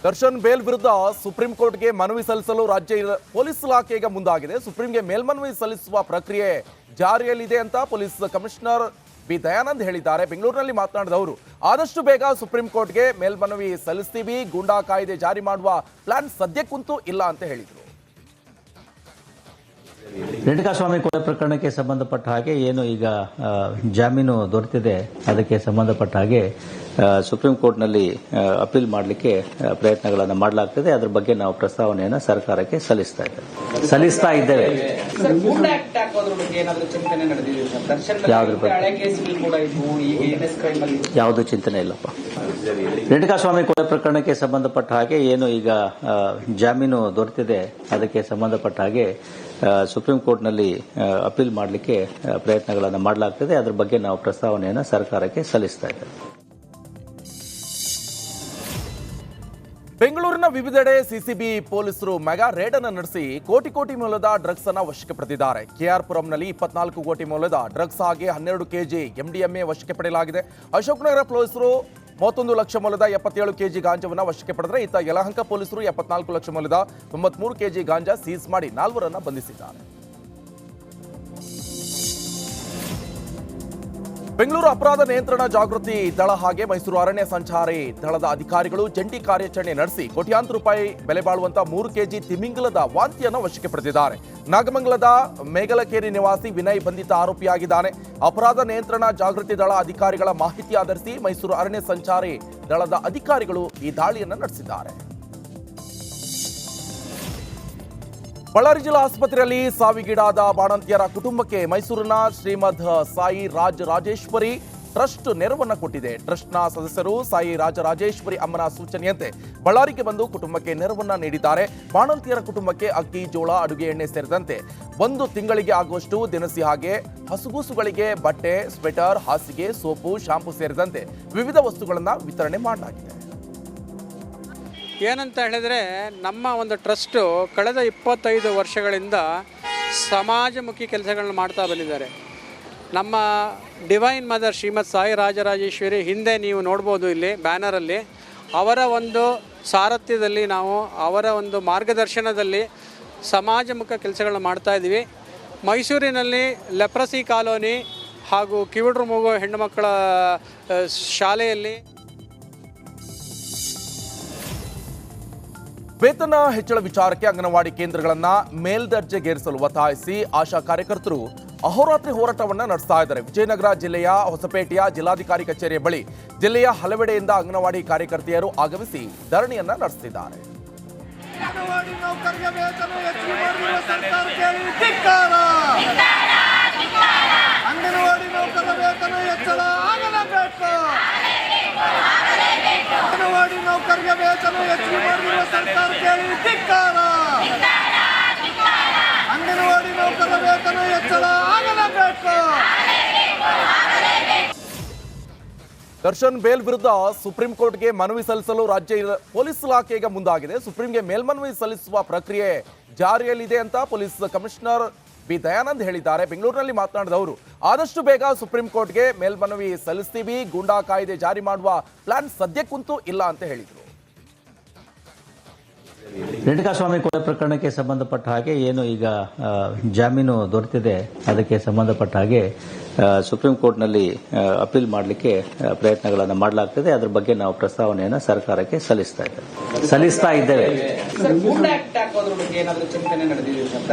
Darshan bale ವಿರುದ್ಧ supreme ಕೋರ್ಟ್ಗೆ ಮನವಿ ಸಲ್ಲಿಸಲು ರಾಜ್ಯ ಪೊಲೀಸ್ ಇಲಾಖೆ ಈಗ ಮುಂದಾಗಿದೆ. ಸುಪ್ರೀಂಗೆ ಮೇಲ್ಮನವಿ ಸಲ್ಲಿಸುವ ಪ್ರಕ್ರಿಯೆ ಜಾರಿಯಲ್ಲಿದೆ ಅಂತ ಪೊಲೀಸ್ ಕಮಿಷನರ್ ಬಿ ದಯಾನಂದ್ ಹೇಳಿದ್ದಾರೆ. ಬೆಂಗಳೂರಿನಲ್ಲಿ ಮಾತನಾಡಿದ ಅವರು, ಆದಷ್ಟು ಬೇಗ ಸುಪ್ರೀಂ ಕೋರ್ಟ್ಗೆ ಮೇಲ್ಮನವಿ ಸಲ್ಲಿಸ್ತೀವಿ, ಗೂಂಡಾ ಕಾಯ್ದೆ ಜಾರಿ ಮಾಡುವ ಪ್ಲಾನ್ ಸದ್ಯಕ್ಕಂತೂ ಇಲ್ಲ ಅಂತ ಹೇಳಿದರು. ರೇಣುಕಾಸ್ವಾಮಿ ಕೊಲೆ ಪ್ರಕರಣಕ್ಕೆ ಸಂಬಂಧಪಟ್ಟ ಹಾಗೆ ಏನು ಈಗ ಜಾಮೀನು ದೊರೆತಿದೆ, ಅದಕ್ಕೆ ಸಂಬಂಧಪಟ್ಟ ಹಾಗೆ ಸುಪ್ರೀಂ ಕೋರ್ಟ್ನಲ್ಲಿ ಅಪೀಲ್ ಮಾಡಲಿಕ್ಕೆ ಪ್ರಯತ್ನಗಳನ್ನು ಮಾಡಲಾಗ್ತದೆ. ಅದರ ಬಗ್ಗೆ ನಾವು ಪ್ರಸ್ತಾವನೆಯನ್ನು ಸರ್ಕಾರಕ್ಕೆ ಸಲ್ಲಿಸ್ತಾ ಇದ್ದೇವೆ. ಯಾವುದೂ ಚಿಂತನೆ ಇಲ್ಲಪ್ಪ. ರೇಣುಕಾಸ್ವಾಮಿ ಕೊಲೆ ಪ್ರಕರಣಕ್ಕೆ ಸಂಬಂಧಪಟ್ಟ ಹಾಗೆ ಏನು ಈಗ ಜಾಮೀನು ದೊರೆತಿದೆ, ಅದಕ್ಕೆ ಸಂಬಂಧಪಟ್ಟ ಹಾಗೆ ಸುಪ್ರೀಂ ಕೋರ್ಟ್ನಲ್ಲಿ ಅಪೀಲ್ ಮಾಡಲಿಕ್ಕೆ ಪ್ರಯತ್ನಗಳನ್ನು ಮಾಡಲಾಗ್ತದೆ. ಅದರ ಬಗ್ಗೆ ನಾವು ಪ್ರಸ್ತಾವನೆಯನ್ನು ಸರ್ಕಾರಕ್ಕೆ ಸಲ್ಲಿಸ್ತಾ ಇದ್ದೇವೆ. ಬೆಂಗಳೂರಿನ ವಿವಿಧೆಡೆ ಸಿಸಿಬಿ ಪೊಲೀಸರು ಮೆಗಾ ರೇಡ್ ಅನ್ನು ನಡೆಸಿ ಕೋಟಿ ಮೌಲ್ಯದ ಡ್ರಗ್ಸ್ ಅನ್ನು ವಶಕ್ಕೆ ಪಡೆದಿದ್ದಾರೆ. ಕೆಆರ್ ಪುರಂನಲ್ಲಿ 24 ಕೋಟಿ ಮೌಲ್ಯದ ಡ್ರಗ್ಸ್ ಹಾಗೆ 12 ಕೆಜಿ ಎಂಡಿಎಂಎ ವಶಕ್ಕೆ ಪಡೆಯಲಾಗಿದೆ. ಅಶೋಕನಗರ ಪೊಲೀಸರು 31 ಲಕ್ಷ ಮೌಲ್ಯದ 77 ಕೆಜಿ ಗಾಂಜಾವನ್ನು ವಶಕ್ಕೆ ಪಡೆದರೆ, ಇತ್ತ ಯಲಹಂಕ ಪೊಲೀಸರು 74 ಲಕ್ಷ ಮೌಲ್ಯದ 93 ಕೆಜಿ ಗಾಂಜಾ ಸೀಸ್ ಮಾಡಿ 4ರನ್ನು ಬಂಧಿಸಿದ್ದಾರೆ. ಬೆಂಗಳೂರು ಅಪರಾಧ ನಿಯಂತ್ರಣ ಜಾಗೃತಿ ದಳ ಹಾಗೆ ಮೈಸೂರು ಅರಣ್ಯ ಸಂಚಾರಿ ದಳದ ಅಧಿಕಾರಿಗಳು ಜಂಟಿ ಕಾರ್ಯಾಚರಣೆ ನಡೆಸಿ ಕೋಟ್ಯಾಂತರ ರೂಪಾಯಿ ಬೆಲೆ ಬಾಳುವಂತ 3 ಕೆಜಿ ತಿಮಿಂಗಲದ ವಾಂತಿಯನ್ನು ವಶಕ್ಕೆ ಪಡೆದಿದ್ದಾರೆ. ನಾಗಮಂಗಲದ ಮೇಗಲಕೇರಿ ನಿವಾಸಿ ವಿನಯ್ ಬಂಧಿತ ಆರೋಪಿಯಾಗಿದ್ದಾನೆ. ಅಪರಾಧ ನಿಯಂತ್ರಣ ಜಾಗೃತಿ ದಳ ಅಧಿಕಾರಿಗಳ ಮಾಹಿತಿ ಆಧರಿಸಿ ಮೈಸೂರು ಅರಣ್ಯ ಸಂಚಾರಿ ದಳದ ಅಧಿಕಾರಿಗಳು ಈ ದಾಳಿಯನ್ನು ನಡೆಸಿದ್ದಾರೆ. ಬಳ್ಳಾರಿ ಜಿಲ್ಲಾ ಆಸ್ಪತ್ರೆಯಲ್ಲಿ ಸಾವಿಗೀಡಾದ ಬಾಣಂತಿಯರ ಕುಟುಂಬಕ್ಕೆ ಮೈಸೂರಿನ ಶ್ರೀಮದ್ ಸಾಯಿ ರಾಜರಾಜೇಶ್ವರಿ ಟ್ರಸ್ಟ್ ನೆರವನ್ನು ಕೊಟ್ಟಿದೆ. ಟ್ರಸ್ಟ್ನ ಸದಸ್ಯರು ಸಾಯಿ ರಾಜರಾಜೇಶ್ವರಿ ಅಮ್ಮನ ಸೂಚನೆಯಂತೆ ಬಳ್ಳಾರಿಗೆ ಬಂದು ಕುಟುಂಬಕ್ಕೆ ನೆರವನ್ನ ನೀಡಿದ್ದಾರೆ. ಬಾಣಂತಿಯರ ಕುಟುಂಬಕ್ಕೆ ಅಕ್ಕಿ, ಜೋಳ, ಅಡುಗೆ ಎಣ್ಣೆ ಸೇರಿದಂತೆ 1 ತಿಂಗಳಿಗೆ ಆಗುವಷ್ಟು ದಿನಸಿ ಹಾಗೆ ಹಸುಗೂಸುಗಳಿಗೆ ಬಟ್ಟೆ, ಸ್ವೆಟರ್, ಹಾಸಿಗೆ, ಸೋಪು, ಶಾಂಪೂ ಸೇರಿದಂತೆ ವಿವಿಧ ವಸ್ತುಗಳನ್ನು ವಿತರಣೆ ಮಾಡಲಾಗಿದೆ. ಏನಂತ ಹೇಳಿದರೆ, ನಮ್ಮ ಒಂದು ಟ್ರಸ್ಟು ಕಳೆದ 25 ವರ್ಷಗಳಿಂದ ಸಮಾಜಮುಖಿ ಕೆಲಸಗಳನ್ನ ಮಾಡ್ತಾ ಬಂದಿದ್ದಾರೆ. ನಮ್ಮ ಡಿವೈನ್ ಮದರ್ ಶ್ರೀಮತ್ ಸಾಯಿ ರಾಜರಾಜೇಶ್ವರಿ ಹಿಂದೆ ನೀವು ನೋಡ್ಬೋದು ಇಲ್ಲಿ ಬ್ಯಾನರಲ್ಲಿ, ಅವರ ಒಂದು ಸಾರಥ್ಯದಲ್ಲಿ ನಾವು ಅವರ ಒಂದು ಮಾರ್ಗದರ್ಶನದಲ್ಲಿ ಸಮಾಜಮುಖ ಕೆಲಸಗಳನ್ನ ಮಾಡ್ತಾ ಇದ್ದೀವಿ. ಮೈಸೂರಿನಲ್ಲಿ ಲೆಪ್ರಸಿ ಕಾಲೋನಿ ಹಾಗೂ ಕಿವಿಡ್ರು ಮೂಗೋ ಹೆಣ್ಣುಮಕ್ಕಳ ಶಾಲೆಯಲ್ಲಿ ವೇತನ ಹೆಚ್ಚಳ ವಿಚಾರಕ್ಕೆ ಅಂಗನವಾಡಿ ಕೇಂದ್ರಗಳನ್ನು ಮೇಲ್ದರ್ಜೆಗೇರಿಸಲು ಒತ್ತಾಯಿಸಿ ಆಶಾ ಕಾರ್ಯಕರ್ತರು ಅಹೋರಾತ್ರಿ ಹೋರಾಟವನ್ನು ನಡೆಸ್ತಾ ಇದ್ದಾರೆ. ವಿಜಯನಗರ ಜಿಲ್ಲೆಯ ಹೊಸಪೇಟೆಯ ಜಿಲ್ಲಾಧಿಕಾರಿ ಕಚೇರಿಯ ಬಳಿ ಜಿಲ್ಲೆಯ ಹಲವೆಡೆಯಿಂದ ಅಂಗನವಾಡಿ ಕಾರ್ಯಕರ್ತೆಯರು ಆಗಮಿಸಿ ಧರಣಿಯನ್ನ ನಡೆಸುತ್ತಿದ್ದಾರೆ. ಅಂಗನವಾಡಿ ನೌಕರರಿಗೆ ವೇತನ ಹೆಚ್ಚಳ ಮಾಡಿರುವ ಸರ್ಕಾರಕ್ಕೆ ಧಿಕ್ಕಾರ. ಅಂಗನವಾಡಿ ನೌಕರರ ವೇತನ ಹೆಚ್ಚಳ ಆಗಲೇಬೇಕು. ದರ್ಶನ್ ಬೇಲ್ ವಿರುದ್ಧ ಸುಪ್ರೀಂ ಕೋರ್ಟ್ಗೆ ಮನವಿ ಸಲ್ಲಿಸಲು ರಾಜ್ಯ ಪೊಲೀಸ್ ಇಲಾಖೆ ಈಗ ಮುಂದಾಗಿದೆ. ಸುಪ್ರೀಂಗೆ ಮೇಲ್ಮನವಿ ಸಲ್ಲಿಸುವ ಪ್ರಕ್ರಿಯೆ ಜಾರಿಯಲ್ಲಿದೆ ಅಂತ ಪೊಲೀಸ್ ಕಮಿಷನರ್ ಬಿ ದಯಾನಂದ್ ಹೇಳಿದ್ದಾರೆ. ಬೆಂಗಳೂರಿನಲ್ಲಿ ಮಾತನಾಡಿದ ಅವರು, ಆದಷ್ಟು ಬೇಗ ಸುಪ್ರೀಂ ಕೋರ್ಟ್ಗೆ ಮೇಲ್ಮನವಿ ಸಲ್ಲಿಸ್ತೀವಿ, ಗೂಂಡಾ ಕಾಯ್ದೆ ಜಾರಿ ಮಾಡುವ ಪ್ಲಾನ್ ಸದ್ಯಕ್ಕಂತೂ ಇಲ್ಲ ಅಂತ ಹೇಳಿದರು. ರೇಣುಕಾಸ್ವಾಮಿ ಕೊಲೆ ಪ್ರಕರಣಕ್ಕೆ ಸಂಬಂಧಪಟ್ಟ ಹಾಗೆ ಏನು ಈಗ ಜಾಮೀನು ದೊರೆತಿದೆ, ಅದಕ್ಕೆ ಸಂಬಂಧಪಟ್ಟ ಹಾಗೆ ಸುಪ್ರೀಂ ಕೋರ್ಟ್ನಲ್ಲಿ ಅಪೀಲ್ ಮಾಡಲಿಕ್ಕೆ ಪ್ರಯತ್ನಗಳನ್ನು ಮಾಡಲಾಗ್ತದೆ. ಅದರ ಬಗ್ಗೆ ನಾವು ಪ್ರಸ್ತಾವನೆಯನ್ನು ಸರ್ಕಾರಕ್ಕೆ ಸಲ್ಲಿಸ್ತಾ ಇದ್ದೇವೆ.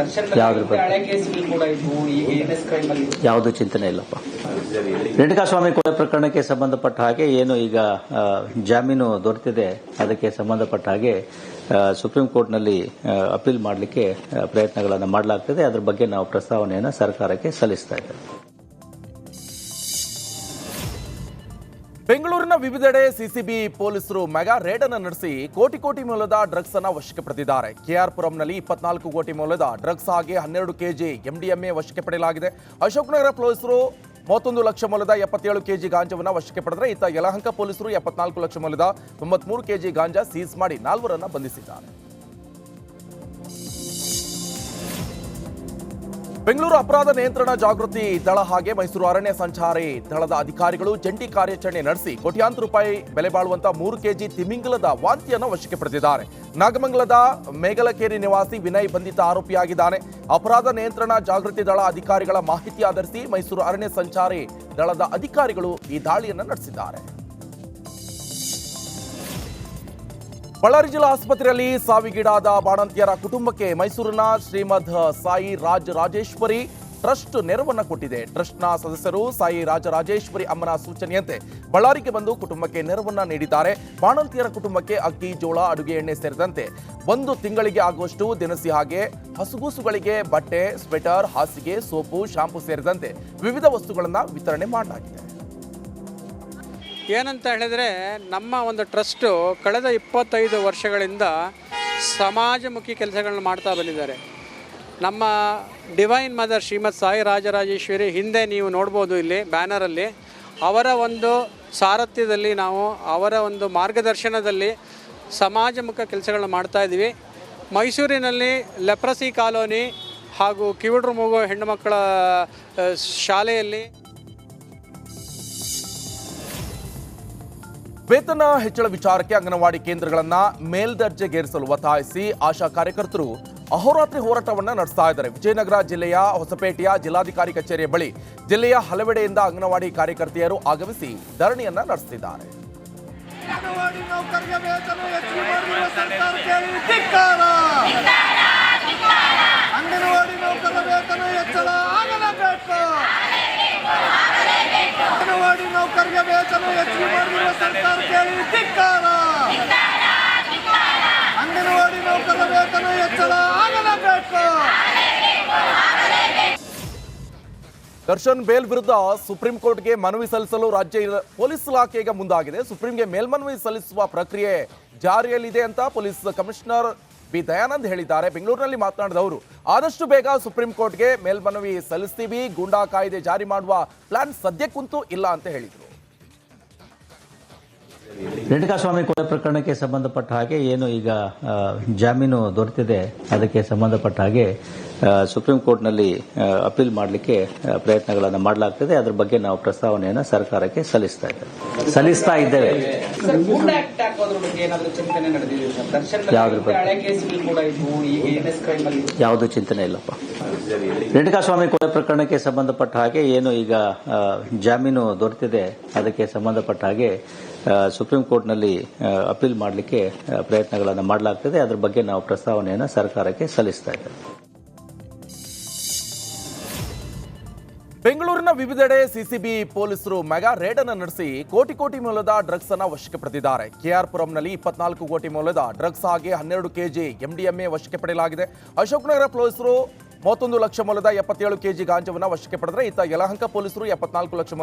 ಯಾವುದೂ ಚಿಂತನೆ ಇಲ್ಲಪ್ಪ. ರೇಣುಕಾಸ್ವಾಮಿ ಕೊಲೆ ಪ್ರಕರಣಕ್ಕೆ ಸಂಬಂಧಪಟ್ಟ ಹಾಗೆ ಏನು ಈಗ ಜಾಮೀನು ದೊರೆತಿದೆ, ಅದಕ್ಕೆ ಸಂಬಂಧಪಟ್ಟ ಹಾಗೆ ಸುಪ್ರೀಂ ಕೋರ್ಟ್ನಲ್ಲಿ ಅಪೀಲ್ ಮಾಡಲಿಕ್ಕೆ ಪ್ರಯತ್ನಗಳನ್ನು ಮಾಡಲಾಗ್ತದೆ. ಅದರ ಬಗ್ಗೆ ನಾವು ಪ್ರಸ್ತಾವನೆಯನ್ನು ಸರ್ಕಾರಕ್ಕೆ ಸಲ್ಲಿಸ್ತಾ ಇದ್ದೇವೆ. ಬೆಂಗಳೂರಿನ ವಿವಿಧೆಡೆ ಸಿಸಿಬಿ ಪೊಲೀಸರು ಮೆಗಾ ರೇಡ್ ಅನ್ನು ನಡೆಸಿ ಕೋಟಿ ಮೌಲ್ಯದ ಡ್ರಗ್ಸ್ ಅನ್ನು ವಶಕ್ಕೆ ಪಡೆದಿದ್ದಾರೆ. ಕೆಆರ್ ಪುರಂನಲ್ಲಿ 24 ಕೋಟಿ ಮೌಲ್ಯದ ಡ್ರಗ್ಸ್ ಹಾಗೆ 12 ಕೆಜಿ ಎಂಡಿಎಂಎ ವಶಕ್ಕೆ ಪಡೆಯಲಾಗಿದೆ. ಅಶೋಕನಗರ ಪೊಲೀಸರು 31 ಲಕ್ಷ ಮೌಲ್ಯದ 77 ಕೆಜಿ ಗಾಂಜಾವನ್ನು ವಶಕ್ಕೆ ಪಡೆದರೆ, ಇತ್ತ ಯಲಹಂಕ ಪೊಲೀಸರು 74 ಲಕ್ಷ ಮೌಲ್ಯದ 93 ಕೆಜಿ ಗಾಂಜಾ ಸೀಸ್ ಮಾಡಿ 4ರನ್ನು ಬಂಧಿಸಿದ್ದಾರೆ. ಬೆಂಗಳೂರು ಅಪರಾಧ ನಿಯಂತ್ರಣ ಜಾಗೃತಿ ದಳ ಹಾಗೆ ಮೈಸೂರು ಅರಣ್ಯ ಸಂಚಾರಿ ದಳದ ಅಧಿಕಾರಿಗಳು ಜಂಟಿ ಕಾರ್ಯಾಚರಣೆ ನಡೆಸಿ ಕೋಟ್ಯಾಂತರ ರೂಪಾಯಿ ಬೆಲೆ ಬಾಳುವಂತ 3 ಕೆಜಿ ತಿಮಿಂಗಲದ ವಾಂತಿಯನ್ನು ವಶಕ್ಕೆ ಪಡೆದಿದ್ದಾರೆ. ನಾಗಮಂಗಲದ ಮೇಗಲಕೇರಿ ನಿವಾಸಿ ವಿನಯ್ ಬಂಧಿತ ಆರೋಪಿಯಾಗಿದ್ದಾನೆ. ಅಪರಾಧ ನಿಯಂತ್ರಣ ಜಾಗೃತಿ ದಳ ಅಧಿಕಾರಿಗಳ ಮಾಹಿತಿ ಆಧರಿಸಿ ಮೈಸೂರು ಅರಣ್ಯ ಸಂಚಾರಿ ದಳದ ಅಧಿಕಾರಿಗಳು ಈ ದಾಳಿಯನ್ನು ನಡೆಸಿದ್ದಾರೆ. ಬಳ್ಳಾರಿ ಜಿಲ್ಲಾ ಆಸ್ಪತ್ರೆಯಲ್ಲಿ ಸಾವಿಗೀಡಾದ ಬಾಣಂತಿಯರ ಕುಟುಂಬಕ್ಕೆ ಮೈಸೂರಿನ ಶ್ರೀಮದ್ ಸಾಯಿ ರಾಜರಾಜೇಶ್ವರಿ ಟ್ರಸ್ಟ್ ನೆರವನ್ನ ಕೊಟ್ಟಿದೆ. ಟ್ರಸ್ಟ್ನ ಸದಸ್ಯರು ಸಾಯಿ ರಾಜರಾಜೇಶ್ವರಿ ಅಮ್ಮನ ಸೂಚನೆಯಂತೆ ಬಳ್ಳಾರಿಗೆ ಬಂದು ಕುಟುಂಬಕ್ಕೆ ನೆರವನ್ನ ನೀಡಿದ್ದಾರೆ. ಬಾಣಂತಿಯರ ಕುಟುಂಬಕ್ಕೆ ಅಕ್ಕಿ, ಜೋಳ, ಅಡುಗೆ ಎಣ್ಣೆ ಸೇರಿದಂತೆ 1 ತಿಂಗಳಿಗೆ ಆಗುವಷ್ಟು ದಿನಸಿ ಹಾಗೆ ಹಸುಗೂಸುಗಳಿಗೆ ಬಟ್ಟೆ, ಸ್ವೆಟರ್, ಹಾಸಿಗೆ, ಸೋಪು, ಶಾಂಪೂ ಸೇರಿದಂತೆ ವಿವಿಧ ವಸ್ತುಗಳನ್ನು ವಿತರಣೆ ಮಾಡಲಾಗಿದೆ. ಏನಂತ ಹೇಳಿದರೆ, ನಮ್ಮ ಒಂದು ಟ್ರಸ್ಟು ಕಳೆದ 25 ವರ್ಷಗಳಿಂದ ಸಮಾಜಮುಖಿ ಕೆಲಸಗಳನ್ನ ಮಾಡ್ತಾ ಬಂದಿದ್ದಾರೆ. ನಮ್ಮ ಡಿವೈನ್ ಮದರ್ ಶ್ರೀಮದ್ ಸಾಯಿ ರಾಜರಾಜೇಶ್ವರಿ ಹಿಂದೆ ನೀವು ನೋಡ್ಬೋದು ಇಲ್ಲಿ ಬ್ಯಾನರಲ್ಲಿ, ಅವರ ಒಂದು ಸಾರಥ್ಯದಲ್ಲಿ ನಾವು ಅವರ ಒಂದು ಮಾರ್ಗದರ್ಶನದಲ್ಲಿ ಸಮಾಜಮುಖ ಕೆಲಸಗಳನ್ನ ಮಾಡ್ತಾ ಇದ್ದೀವಿ. ಮೈಸೂರಿನಲ್ಲಿ ಲೆಪ್ರಸಿ ಕಾಲೋನಿ ಹಾಗೂ ಕಿವಿಡ್ರು ಮೂಗೋ ಹೆಣ್ಣುಮಕ್ಕಳ ಶಾಲೆಯಲ್ಲಿ ವೇತನ ಹೆಚ್ಚಳ ವಿಚಾರಕ್ಕೆ ಅಂಗನವಾಡಿ ಕೇಂದ್ರಗಳನ್ನು ಮೇಲ್ದರ್ಜೆಗೇರಿಸಲು ಒತ್ತಾಯಿಸಿ ಆಶಾ ಕಾರ್ಯಕರ್ತರು ಅಹೋರಾತ್ರಿ ಹೋರಾಟವನ್ನು ನಡೆಸ್ತಾ ಇದ್ದಾರೆ. ವಿಜಯನಗರ ಜಿಲ್ಲೆಯ ಹೊಸಪೇಟೆಯ ಜಿಲ್ಲಾಧಿಕಾರಿ ಕಚೇರಿಯ ಬಳಿ ಜಿಲ್ಲೆಯ ಹಲವೆಡೆಯಿಂದ ಅಂಗನವಾಡಿ ಕಾರ್ಯಕರ್ತೆಯರು ಆಗಮಿಸಿ ಧರಣಿಯನ್ನ ನಡೆಸುತ್ತಿದ್ದಾರೆ. ಅಂಗನವಾಡಿ ನೌಕರರಿಗೆ ವೇತನ ಹೆಚ್ಚಳ ಮಾಡಿರುವ ಸರ್ಕಾರಕ್ಕೆ ಧಿಕ್ಕಾರ. ಅಂಗನವಾಡಿ ನೌಕರರ ವೇತನ ಹೆಚ್ಚಳ ಆಗಲೇಬೇಕು. ಅಂಗನವಾಡಿ ನೌಕರರಿಗೆ ವೇತನ ಹೆಚ್ಚಳ ಮಾಡಿರುವ ಸರ್ಕಾರಕ್ಕೆ ಧಿಕ್ಕಾರ. ಅಂಗನವಾಡಿ ನೌಕರರ ವೇತನ ಹೆಚ್ಚಳ ಆಗಲೇಬೇಕು. ದರ್ಶನ್ ಬೇಲ್ ವಿರುದ್ಧ ಸುಪ್ರೀಂ ಕೋರ್ಟ್ಗೆ ಮನವಿ ಸಲ್ಲಿಸಲು ರಾಜ್ಯ ಪೊಲೀಸ್ ಇಲಾಖೆ ಈಗ ಮುಂದಾಗಿದೆ. ಸುಪ್ರೀಂಗೆ ಮೇಲ್ಮನವಿ ಸಲ್ಲಿಸುವ ಪ್ರಕ್ರಿಯೆ ಜಾರಿಯಲ್ಲಿದೆ ಅಂತ ಪೊಲೀಸ್ ಕಮಿಷನರ್ ಬಿ ದಯಾನಂದ್ ಹೇಳಿದ್ದಾರೆ. ಬೆಂಗಳೂರಿನಲ್ಲಿ ಮಾತನಾಡಿದ ಅವರು, ಆದಷ್ಟು ಬೇಗ ಸುಪ್ರೀಂ ಕೋರ್ಟ್ಗೆ ಮೇಲ್ಮನವಿ ಸಲ್ಲಿಸ್ತೀವಿ, ಗೂಂಡಾ ಕಾಯ್ದೆ ಜಾರಿ ಮಾಡುವ ಪ್ಲಾನ್ ಸದ್ಯಕ್ಕಂತೂ ಇಲ್ಲ ಅಂತ ಹೇಳಿದರು. ರೇಣುಕಾಸ್ವಾಮಿ ಕೊಲೆ ಪ್ರಕರಣಕ್ಕೆ ಸಂಬಂಧಪಟ್ಟ ಹಾಗೆ ಏನು ಈಗ ಜಾಮೀನು ದೊರೆತಿದೆ, ಅದಕ್ಕೆ ಸಂಬಂಧಪಟ್ಟ ಹಾಗೆ ಸುಪ್ರೀಂ ಕೋರ್ಟ್ನಲ್ಲಿ ಅಪೀಲ್ ಮಾಡಲಿಕ್ಕೆ ಪ್ರಯತ್ನಗಳನ್ನು ಮಾಡಲಾಗ್ತದೆ. ಅದರ ಬಗ್ಗೆ ನಾವು ಪ್ರಸ್ತಾವನೆಯನ್ನು ಸರ್ಕಾರಕ್ಕೆ ಸಲ್ಲಿಸ್ತಾ ಇದ್ದೇವೆ. ಯಾವುದು ಚಿಂತನೆ ಇಲ್ಲಪ್ಪ. ರೇಣುಕಾಸ್ವಾಮಿ ಕೊಲೆ ಪ್ರಕರಣಕ್ಕೆ ಸಂಬಂಧಪಟ್ಟ ಹಾಗೆ ಏನು ಈಗ ಜಾಮೀನು ದೊರೆತಿದೆ, ಅದಕ್ಕೆ ಸಂಬಂಧಪಟ್ಟ ಹಾಗೆ ಸುಪ್ರೀಂ ಕೋರ್ಟ್ನಲ್ಲಿ ಅಪೀಲ್ ಮಾಡಲಿಕ್ಕೆ ಪ್ರಯತ್ನಗಳನ್ನು ಮಾಡಲಾಗ್ತದೆ. ಅದರ ಬಗ್ಗೆ ನಾವು ಪ್ರಸ್ತಾವನೆಯನ್ನು ಸರ್ಕಾರಕ್ಕೆ ಸಲ್ಲಿಸ್ತಾ ಇದ್ದೇವೆ. ಬೆಂಗಳೂರಿನ ವಿವಿಧೆಡೆ ಸಿಸಿಬಿ ಪೊಲೀಸರು ಮೆಗಾ ರೇಡ್ ಅನ್ನು ನಡೆಸಿ ಕೋಟಿ ಮೌಲ್ಯದ ಡ್ರಗ್ಸ್ ಅನ್ನು ವಶಕ್ಕೆ ಪಡೆದಿದ್ದಾರೆ. ಕೆಆರ್ ಪುರಂನಲ್ಲಿ 24 ಕೋಟಿ ಮೌಲ್ಯದ ಡ್ರಗ್ಸ್ ಹಾಗೆ 12 ಕೆಜಿ ಎಂಡಿಎಂಎ ವಶಕ್ಕೆ ಪಡೆಯಲಾಗಿದೆ. ಅಶೋಕನಗರ ಪೊಲೀಸರು 31 ಲಕ್ಷ ಮೌಲ್ಯದ 77 ಕೆಜಿ ಗಾಂಜಾವನ್ನು ವಶಕ್ಕೆ ಪಡೆದರೆ, ಇತ್ತ ಯಲಹಂಕ ಪೊಲೀಸರು 74 ಲಕ್ಷ